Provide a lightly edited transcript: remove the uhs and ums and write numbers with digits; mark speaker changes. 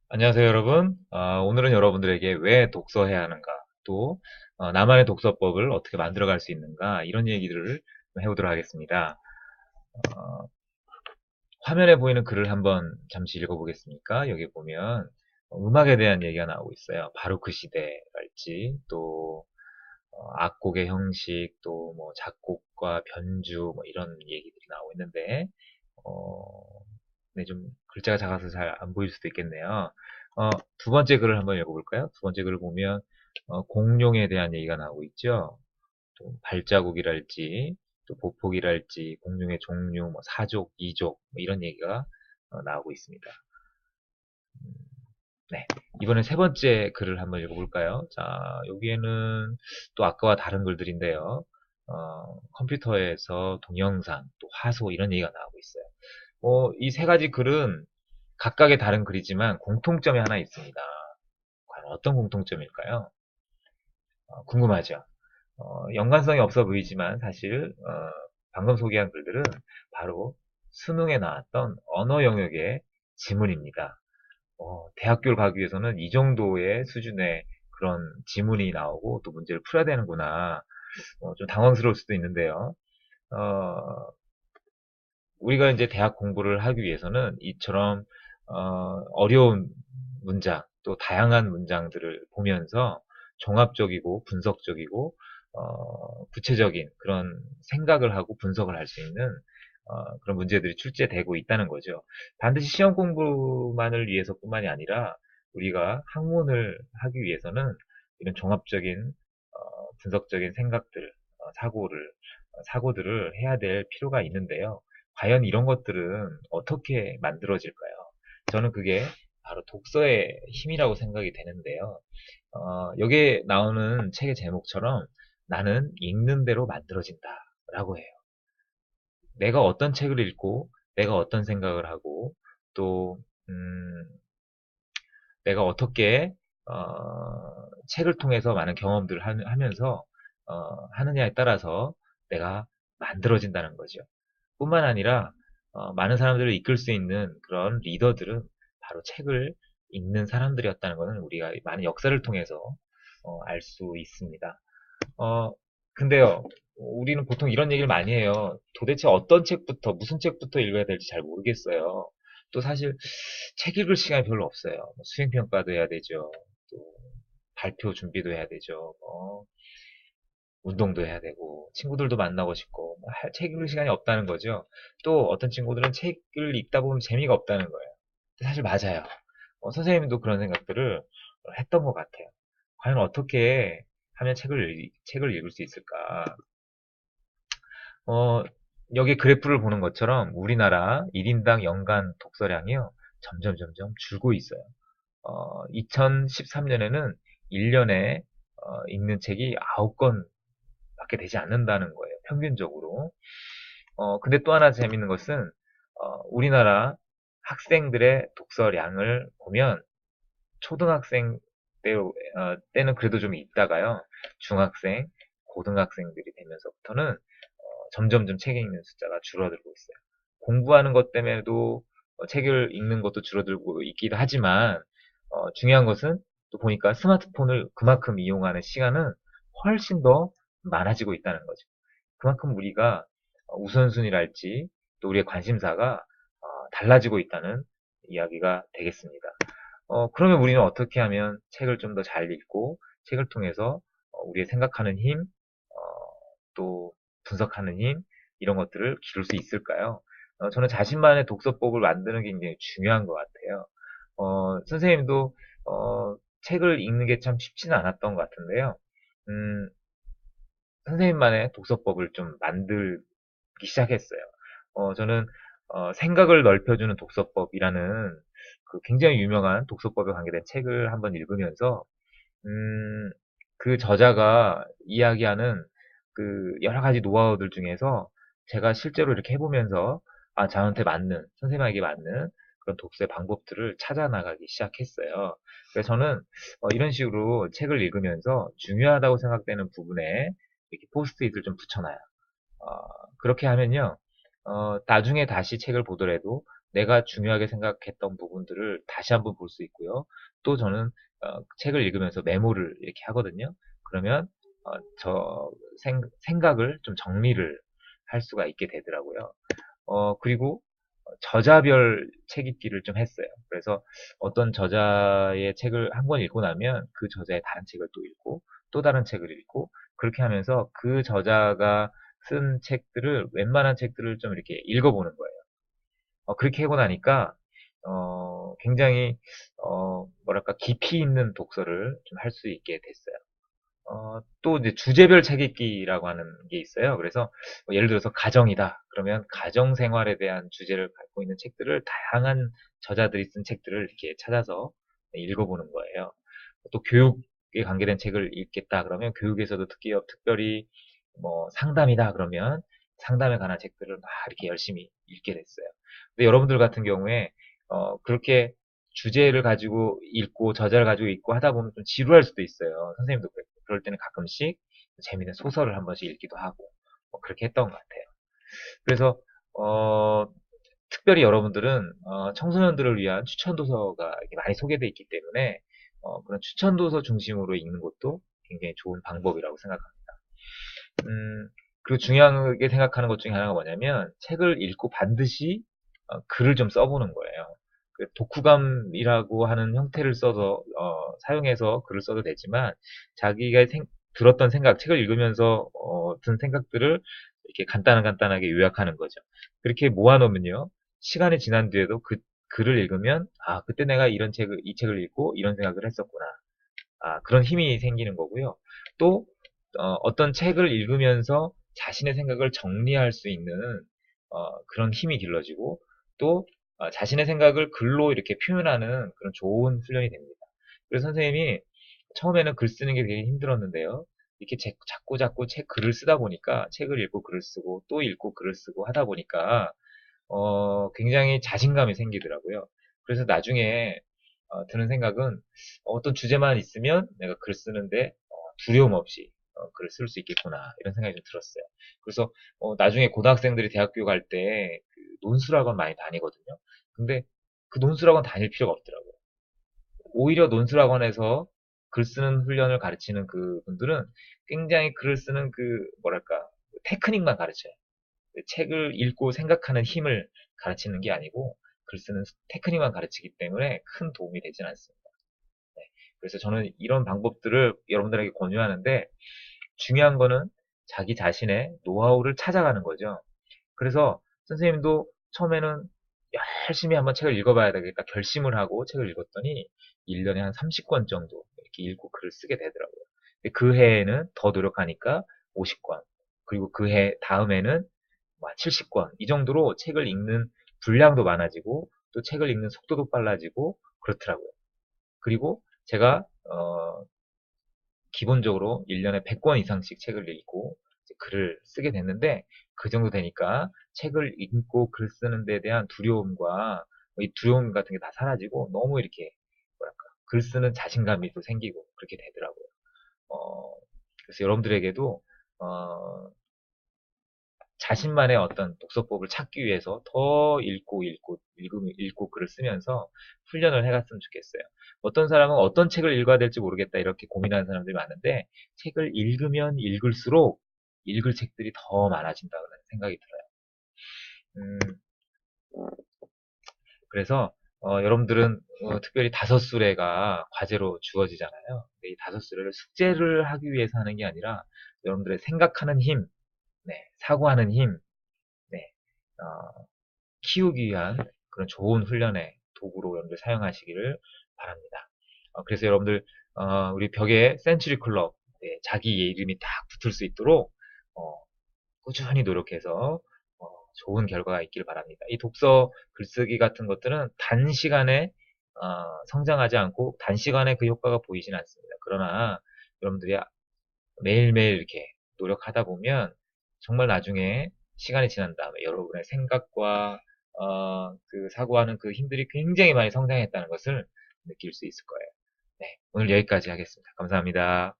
Speaker 1: 안녕하세요, 여러분. 오늘은 여러분들에게 왜 독서해야 하는가, 또 나만의 독서법을 어떻게 만들어갈 수 있는가, 이런 얘기들을 해보도록 하겠습니다. 어, 화면에 보이는 글을 한번 잠시 읽어보겠습니까? 여기 보면 음악에 대한 얘기가 나오고 있어요. 바로크 시대랄지, 또 악곡의 형식, 또 뭐 작곡과 변주, 뭐 이런 얘기들이 나오고 있는데, 어, 네, 좀 글자가 작아서 잘 안 보일 수도 있겠네요. 어, 두 번째 글을 한번 읽어볼까요? 두 번째 글을 보면 공룡에 대한 얘기가 나오고 있죠. 또 발자국이랄지, 또 보폭이랄지, 공룡의 종류, 뭐 사족, 이족, 뭐 이런 얘기가 나오고 있습니다. 네, 이번에 세 번째 글을 한번 읽어볼까요? 자, 여기에는 또 아까와 다른 글들인데요. 컴퓨터에서 동영상, 또 화소 이런 얘기가 나오고 있어요. 이 세 가지 글은 각각의 다른 글이지만 공통점이 하나 있습니다. 과연 어떤 공통점일까요? 궁금하죠? 연관성이 없어 보이지만 사실 방금 소개한 글들은 바로 수능에 나왔던 언어 영역의 지문입니다. 대학교를 가기 위해서는 이 정도의 수준의 그런 지문이 나오고 또 문제를 풀어야 되는구나. 좀 당황스러울 수도 있는데요. 어, 우리가 이제 대학 공부를 하기 위해서는 이처럼 어려운 문장, 또 다양한 문장들을 보면서 종합적이고 분석적이고 구체적인 그런 생각을 하고 분석을 할 수 있는 그런 문제들이 출제되고 있다는 거죠. 반드시 시험 공부만을 위해서뿐만이 아니라 우리가 학문을 하기 위해서는 이런 종합적인 분석적인 생각들, 사고들을 해야 될 필요가 있는데요. 과연 이런 것들은 어떻게 만들어질까요? 저는 그게 바로 독서의 힘이라고 생각이 되는데요. 여기에 나오는 책의 제목처럼 나는 읽는 대로 만들어진다 라고 해요. 내가 어떤 책을 읽고, 내가 어떤 생각을 하고, 또, 내가 어떻게, 책을 통해서 많은 경험들을 하면서, 하느냐에 따라서 내가 만들어진다는 거죠. 뿐만 아니라 많은 사람들을 이끌 수 있는 그런 리더들은 바로 책을 읽는 사람들이었다는 것은 우리가 많은 역사를 통해서 알 수 있습니다. 어, 근데요, 우리는 보통 이런 얘기를 많이 해요. 도대체 어떤 책부터, 무슨 책부터 읽어야 될지 잘 모르겠어요. 또 사실 책 읽을 시간이 별로 없어요. 뭐 수행평가도 해야 되죠. 또 발표 준비도 해야 되죠. 운동도 해야 되고 친구들도 만나고 싶고 책 읽을 시간이 없다는 거죠. 또 어떤 친구들은 책을 읽다 보면 재미가 없다는 거예요. 사실 맞아요. 선생님도 그런 생각들을 했던 것 같아요. 과연 어떻게 하면 책을 읽을 수 있을까? 어, 여기 그래프를 보는 것처럼 우리나라 1인당 연간 독서량이요. 점점 줄고 있어요. 2013년에는 1년에 읽는 책이 9권 밖에 되지 않는다는 거예요. 평균적으로. 근데 또 하나 재밌는 것은 우리나라 학생들의 독서량을 보면 초등학생 때는 그래도 좀 있다가요. 중학생, 고등학생들이 되면서부터는 점점점 책 읽는 숫자가 줄어들고 있어요. 공부하는 것 때문에도 책을 읽는 것도 줄어들고 있기도 하지만 중요한 것은 또 보니까 스마트폰을 그만큼 이용하는 시간은 훨씬 더 많아지고 있다는 거죠. 그만큼 우리가 우선순위랄지 또 우리의 관심사가 달라지고 있다는 이야기가 되겠습니다. 그러면 우리는 어떻게 하면 책을 좀 더 잘 읽고 책을 통해서 우리의 생각하는 힘, 또 분석하는 힘, 이런 것들을 기를 수 있을까요? 저는 자신만의 독서법을 만드는 게 굉장히 중요한 것 같아요. 선생님도 책을 읽는 게 참 쉽지는 않았던 것 같은데요. 음, 선생님만의 독서법을 좀 만들기 시작했어요. 저는 생각을 넓혀주는 독서법이라는 그 굉장히 유명한 독서법에 관계된 책을 한번 읽으면서 음, 그 저자가 이야기하는 그 여러 가지 노하우들 중에서 제가 실제로 이렇게 해보면서 저한테 맞는, 선생님에게 맞는 그런 독서의 방법들을 찾아 나가기 시작했어요. 그래서 저는 이런 식으로 책을 읽으면서 중요하다고 생각되는 부분에 이렇게 포스트잇을 좀 붙여놔요. 그렇게 하면요, 나중에 다시 책을 보더라도 내가 중요하게 생각했던 부분들을 다시 한번 볼 수 있고요. 또 저는 책을 읽으면서 메모를 이렇게 하거든요. 그러면 저 생각을 좀 정리를 할 수가 있게 되더라고요. 그리고 저자별 책 읽기를 좀 했어요. 그래서 어떤 저자의 책을 한 권 읽고 나면 그 저자의 다른 책을 또 읽고 또 다른 책을 읽고 그렇게 하면서 그 저자가 쓴 책들을 웬만한 책들을 좀 이렇게 읽어보는 거예요. 그렇게 하고 나니까 굉장히 뭐랄까 깊이 있는 독서를 좀 할 수 있게 됐어요. 또 이제 주제별 책 읽기라고 하는 게 있어요. 그래서 뭐 예를 들어서 가정이다. 그러면 가정 생활에 대한 주제를 갖고 있는 책들을 다양한 저자들이 쓴 책들을 이렇게 찾아서 읽어보는 거예요. 또 교육에 관계된 책을 읽겠다. 그러면 교육에서도 특별히 뭐 상담이다. 그러면 상담에 관한 책들을 막 이렇게 열심히 읽게 됐어요. 근데 여러분들 같은 경우에 그렇게 주제를 가지고 읽고 저자를 가지고 읽고 하다 보면 좀 지루할 수도 있어요. 선생님도 그랬고. 그럴 때는 가끔씩 재미있는 소설을 한 번씩 읽기도 하고 뭐 그렇게 했던 것 같아요. 그래서 특별히 여러분들은 청소년들을 위한 추천 도서가 많이 소개되어 있기 때문에 그런 추천 도서 중심으로 읽는 것도 굉장히 좋은 방법이라고 생각합니다. 그리고 중요하게 생각하는 것 중에 하나가 뭐냐면 책을 읽고 반드시 글을 좀 써보는 거예요. 그 독후감이라고 하는 형태를 써서 사용해서 글을 써도 되지만 자기가 들었던 생각, 책을 읽으면서 든 생각들을 이렇게 간단하게 요약하는 거죠. 그렇게 모아놓으면요, 시간이 지난 뒤에도 그 글을 읽으면 그때 내가 이 책을 읽고 이런 생각을 했었구나. 그런 힘이 생기는 거고요. 또 어떤 책을 읽으면서 자신의 생각을 정리할 수 있는 그런 힘이 길러지고 또 자신의 생각을 글로 이렇게 표현하는 그런 좋은 훈련이 됩니다. 그래서 선생님이 처음에는 글 쓰는 게 되게 힘들었는데요. 이렇게 자꾸 책 글을 쓰다 보니까 책을 읽고 글을 쓰고 또 읽고 글을 쓰고 하다 보니까 굉장히 자신감이 생기더라고요. 그래서 나중에 드는 생각은 어떤 주제만 있으면 내가 글 쓰는데 두려움 없이 글을 쓸 수 있겠구나 이런 생각이 좀 들었어요. 그래서 나중에 고등학생들이 대학교 갈 때 논술학원 많이 다니거든요. 근데 그 논술학원 다닐 필요가 없더라고요. 오히려 논술학원에서 글 쓰는 훈련을 가르치는 그 분들은 굉장히 글을 쓰는 그 뭐랄까 테크닉만 가르쳐요. 책을 읽고 생각하는 힘을 가르치는 게 아니고 글 쓰는 테크닉만 가르치기 때문에 큰 도움이 되진 않습니다. 네. 그래서 저는 이런 방법들을 여러분들에게 권유하는데 중요한 거는 자기 자신의 노하우를 찾아가는 거죠. 그래서 선생님도 처음에는 열심히 한번 책을 읽어봐야 되겠다 결심을 하고 책을 읽었더니 1년에 한 30권 정도 이렇게 읽고 글을 쓰게 되더라고요. 근데 그 해에는 더 노력하니까 50권, 그리고 그 해 다음에는 70권 이 정도로 책을 읽는 분량도 많아지고 또 책을 읽는 속도도 빨라지고 그렇더라고요. 그리고 제가 기본적으로 1년에 100권 이상씩 책을 읽고 글을 쓰게 됐는데 그 정도 되니까 책을 읽고 글 쓰는 데 대한 두려움과 이 두려움 같은 게 다 사라지고 너무 이렇게 뭐랄까 글 쓰는 자신감이 또 생기고 그렇게 되더라고요. 그래서 여러분들에게도 자신만의 어떤 독서법을 찾기 위해서 더 읽고 글을 쓰면서 훈련을 해갔으면 좋겠어요. 어떤 사람은 어떤 책을 읽어야 될지 모르겠다 이렇게 고민하는 사람들이 많은데 책을 읽으면 읽을수록 읽을 책들이 더 많아진다는 생각이 들어요. 그래서 여러분들은 특별히 다섯수레가 과제로 주어지잖아요. 이 다섯수레를 숙제를 하기 위해서 하는 게 아니라 여러분들의 생각하는 힘, 네, 사고하는 힘, 네, 키우기 위한 그런 좋은 훈련의 도구로 여러분들 사용하시기를 바랍니다. 그래서 여러분들 우리 벽에 센츄리 클럽 네, 자기 이름이 딱 붙을 수 있도록 꾸준히 노력해서 좋은 결과가 있길 바랍니다. 이 독서 글쓰기 같은 것들은 단시간에 성장하지 않고 단시간에 그 효과가 보이진 않습니다. 그러나 여러분들이 매일매일 이렇게 노력하다 보면 정말 나중에 시간이 지난 다음에 여러분의 생각과 그 사고하는 그 힘들이 굉장히 많이 성장했다는 것을 느낄 수 있을 거예요. 네, 오늘 여기까지 하겠습니다. 감사합니다.